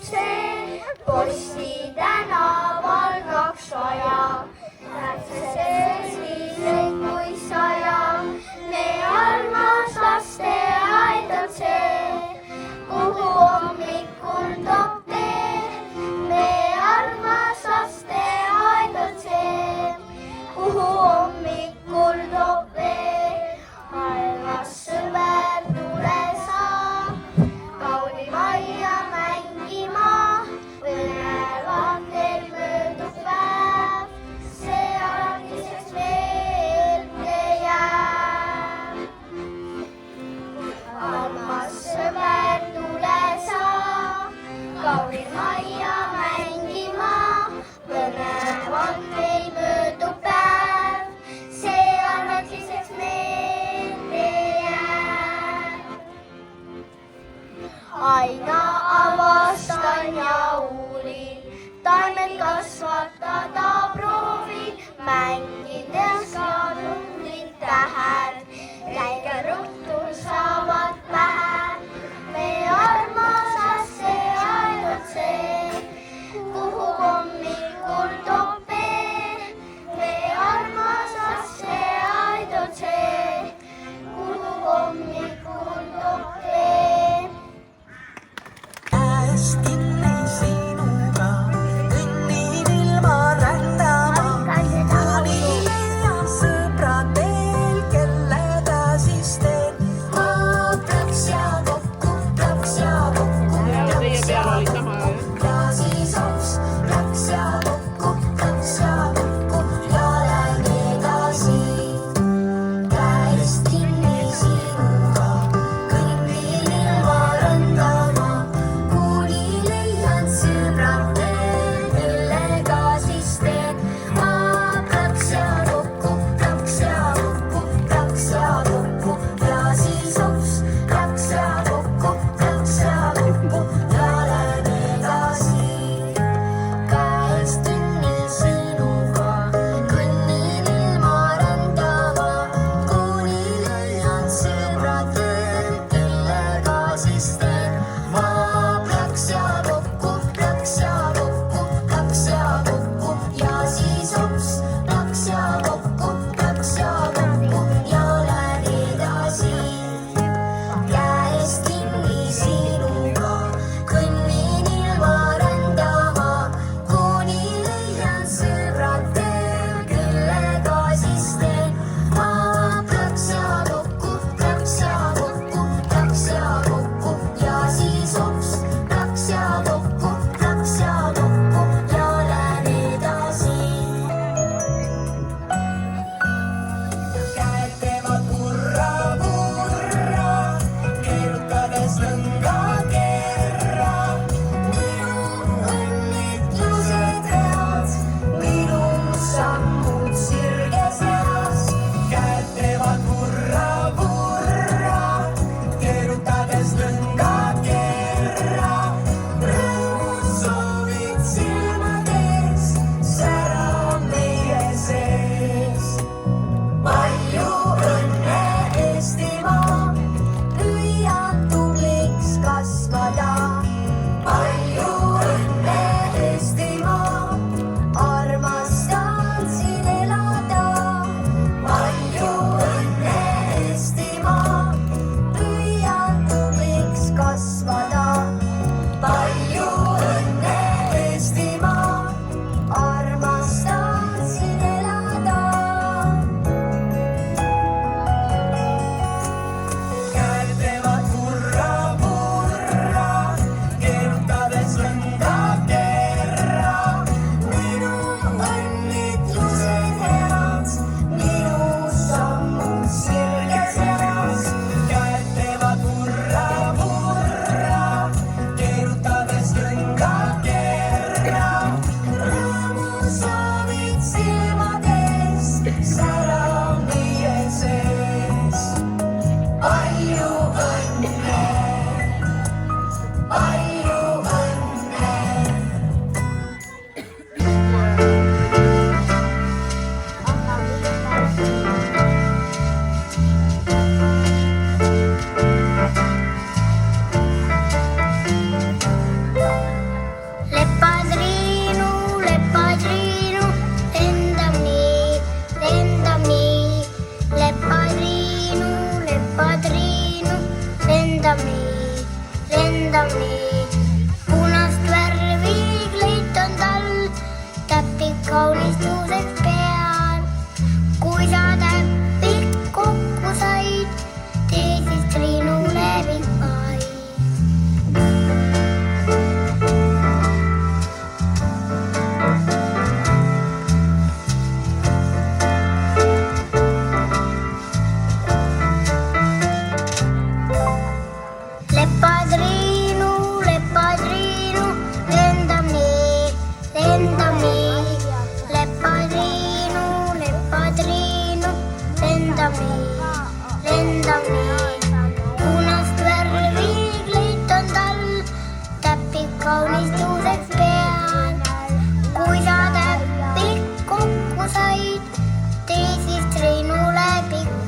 see Posti tänaval 2 raja. Selliseid kui 100, meie armas lasteaed on see, kuhu hommikul toob tee. meie armas lasteaed on see, kuhu hommikul toob vee. armas sõber, tule sa kauni majja mängima, põnevad teil mööda. kaunis juudeks peal. Kui sa täpid kokku said, tee siis Triinule pikkaid.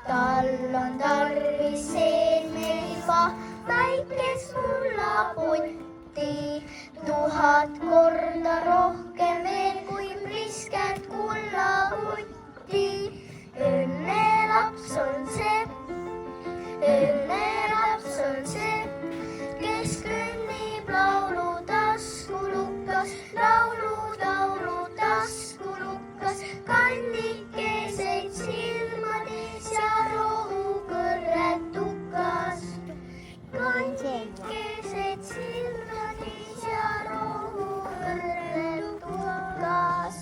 Tal on tarvis seenmeliba, väikest mullaputti, 1000 korda rohkem veel kui prisket kullaputti. Õnnelaps on see, kes kõnnib laulu taskulukas, laulu taskulukas, kannikeseid silmades ja rohukõrred tukas. Kannikeseid silmades ja rohukõrred tukas.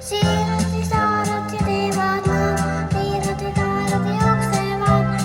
Siirad ja saarad ja teevad nad, tiirad ja taarad jooksevad.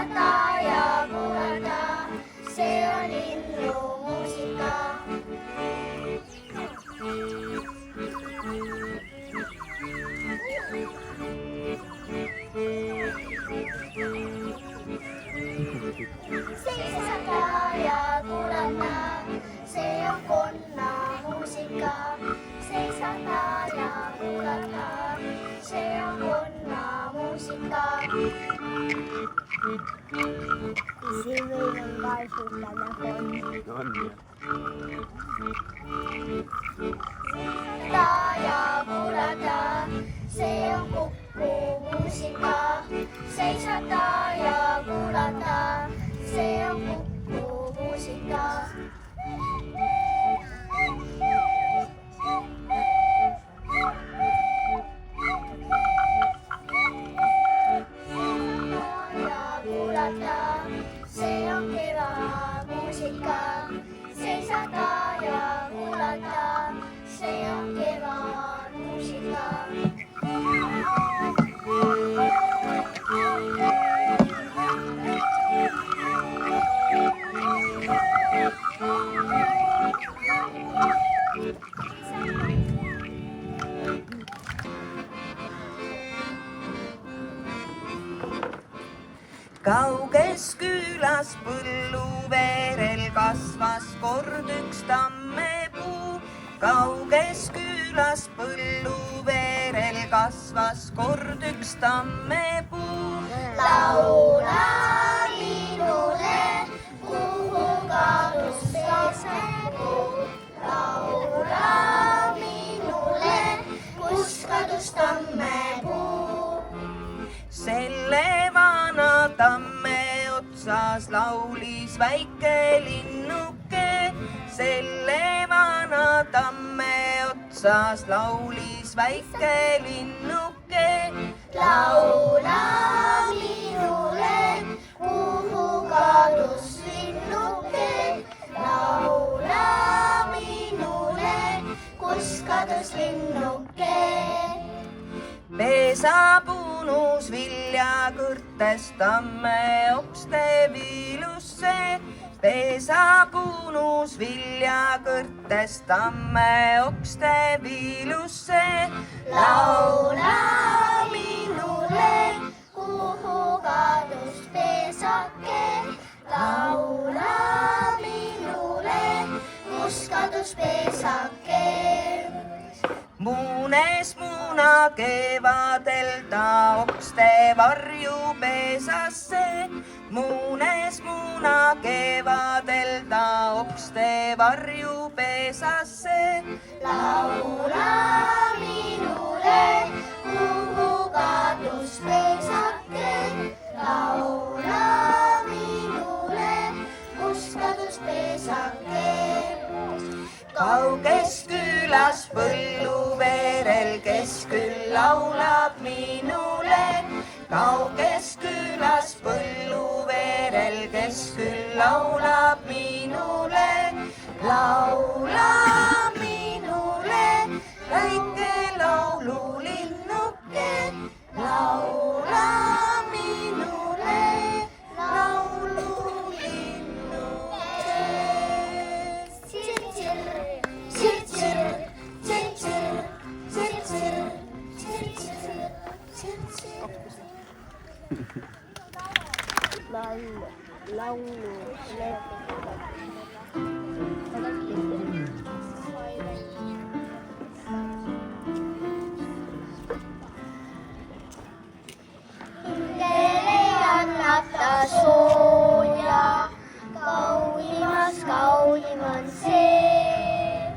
seisata ja kuulata, see on linnumuusika. Seisata ja kuulata, see on konnamuusika. Seisata ja kuulata, see on konnamuusika. Siin meil on ka sihukene fond. On jah. Seisata ja kuulata, see on kukumuusika. Seisata ja kuulata, see on kukumuusika. See on kevadmuusika. Seisata ja kuulata, see on kevadmuusika. Kauges külas põlluveerel kasvas kord üks tammepuu. Kauges külas põlluveerel kasvas kord üks tammepuu. Laula minule, kuhu kadus tammepuu. Laula minule, kus kadus tammepuu. Selle vana tamme otsas laulis väike linnuke. Selle vana tamme otsas laulis väike linnuke. Laula minule, kuhu kadus linnuke. Laula minule, kus kadus linnuke. Pesa punus vilja kõrtes tamme okste viilusse. Pesa punus vilja kõrtes tamme okste viilusse. Laula minule, kuhu kadus pesake. Laula minule, kus kadus pesake. Muunes muuna kevadel ta okste varju pesasse. Muunes muuna kevadel ta okste varju pesasse. Laula minule, kuhu kadus pesake. Laula minule, kus kadus pesake. Kauges külas põlluveerel, kes küll laulab minule. Kauges külas põlluveerel, kes küll laulab minule. Laula minule, väike laululinnuke. Laula minule, laululinnuke. Laulu. Hingele annab ta sooja, kaunim on see.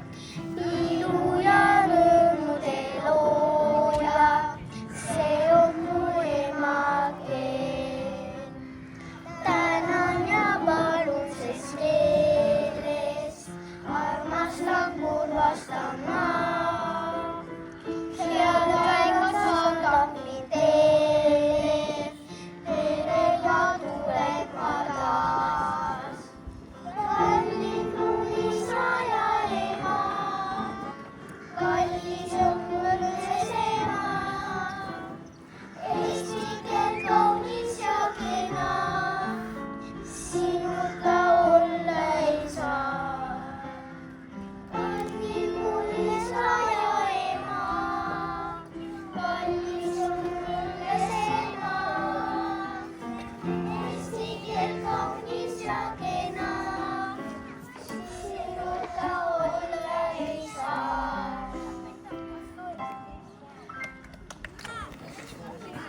Ilu ja rõõmude looja, see on mu emakeel. Tänan ja palun, sest keeles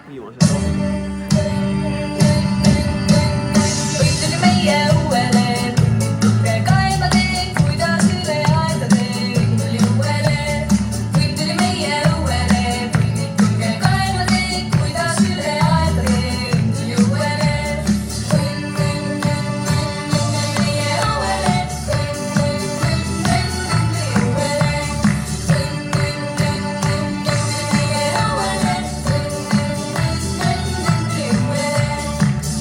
viimased laused. Õnn tuli meie uuele, tuhke kaema teen, kuidas üle aeda teen. Õnn tuli uuele, õnn tuli meie uuele, tuhke kaema teen, kuidas üle aeda teen. Õnn tuli uuele, õnn meie uuele,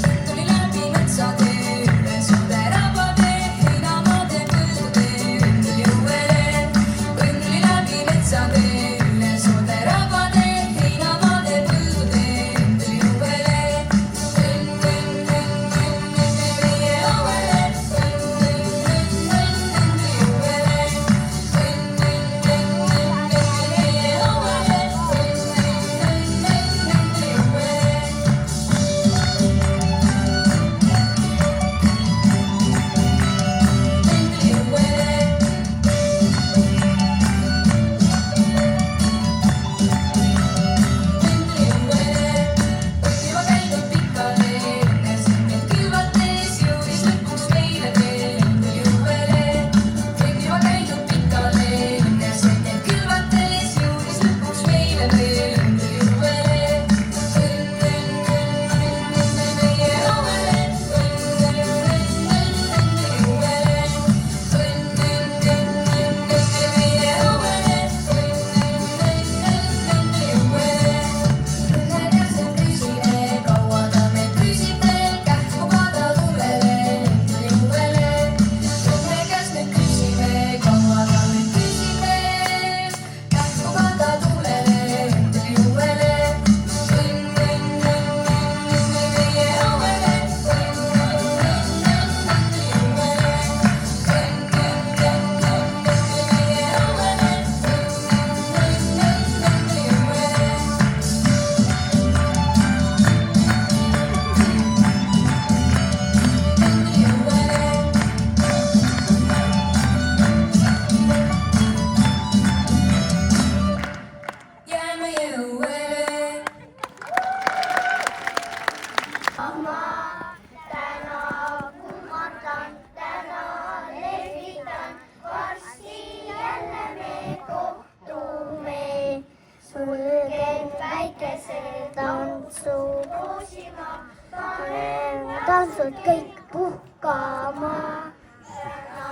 õnn tuli läbi metsatee, üle suure rabbatee, heinamaade põldutee. Õnn tuli uuele, õnn tuli läbi metsatee, üle suure rabbatee, heinamaade põldutee. Õnn tuli uuele, õnn meie uuele, jääme jõuele. Ma täna kummardan, täna lehvitan, varsti jälle me kohtume. Sulgen väikese tantsu roosima, panen tantsud kõik puhkama. Täna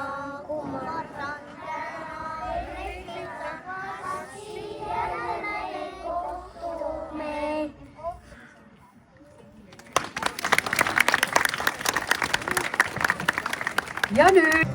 kummardan, täna lehvitan, varsti jälle me kohtume. Ja nüüd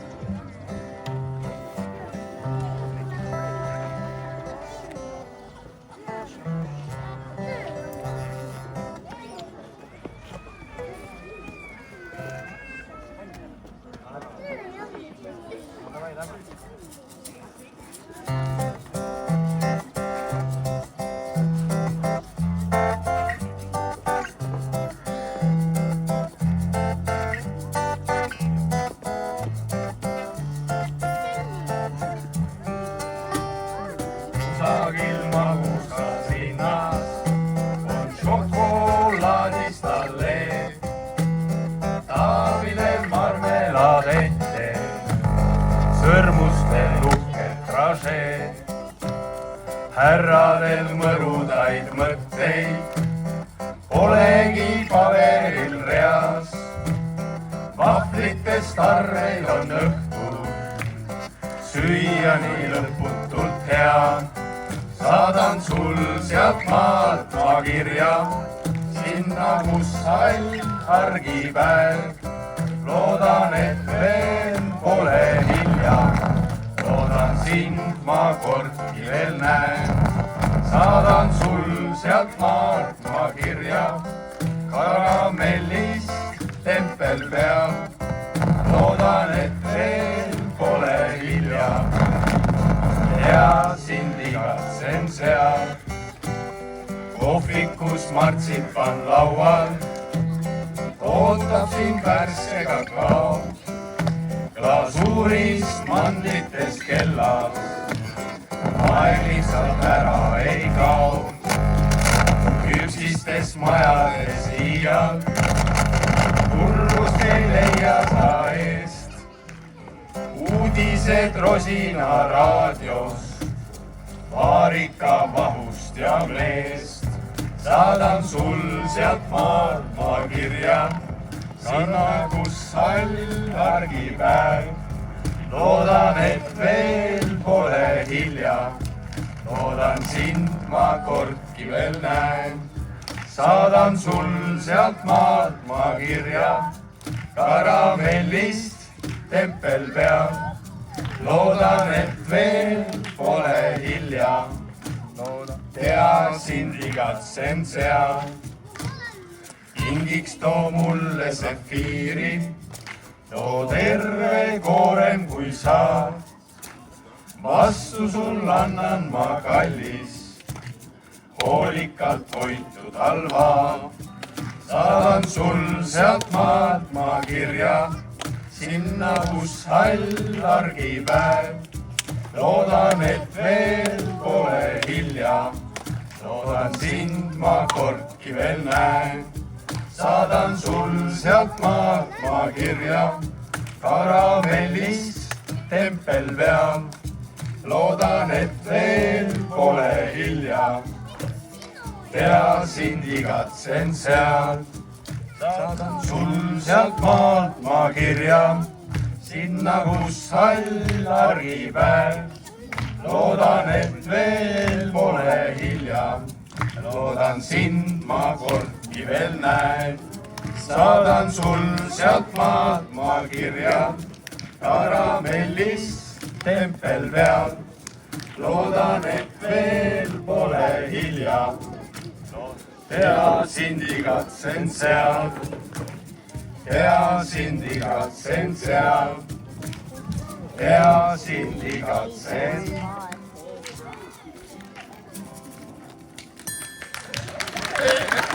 kusagil magusas linnas on šokolaadist allee. Taavile marmelaad ette, sõrmustel uhked tražeed. Härradel mõrudaid mõtteid polegi paberil reas. Vahvlitest arreid on õhtul süüa nii lõputult hea. Saadan sul sealt maalt ma kirja, sinna kus hall argipäev. Loodan, et veel pole hilja, loodan sind ma kordki veel näen. Saadan sul sealt maalt ma kirja, karamellist tempel peal. Loodan, et veel pole hilja ja sind igatsen seal. kohvikus martsipan laual, ootab sind värske kakao. Glasuurist mandlites kellad, aeg lihtsalt ära ei kao. Küpsis kallistes majades iial. Kurbust ei leia sa eest, uudised Rosina raadios, vaarika mahust ja mleest. Saadan sul sealt maalt maakirja, sinna, kus hall argipäev. Loodan, et veel pole hilja, loodan sind ma kordki veel näen. Saadan sul sealt maalt maakirja, karamellist tempel peal. Loodan, et veel pole hilja, tea sind igatsen seal. Kingiks too mulle sefiiri, too terve koorem kui saad. Vastu sul annan ma kallis, hoolikalt hoitud halva. Saadan sul sealt maalt ma kirja, sinna, kus hall argipäev. Loodan, et veel pole hilja, loodan sind ma kordki veel näen. Saadan sul sealt maalt ma kirja, karamellist tempel peal. Loodan, et veel pole hilja, tea sind igatsen seal. Saadan sul sealt maalt ma kirja, sinna, kus hall argipäev. Loodan, et veel pole hilja, loodan sind ma kordki veel näen. Saadan sul sealt maalt ma kirja, karamellist tempel peal. Loodan, et veel pole hilja, tea sind igatsen seal. Tea sind igatsen seal, tea sind igatsen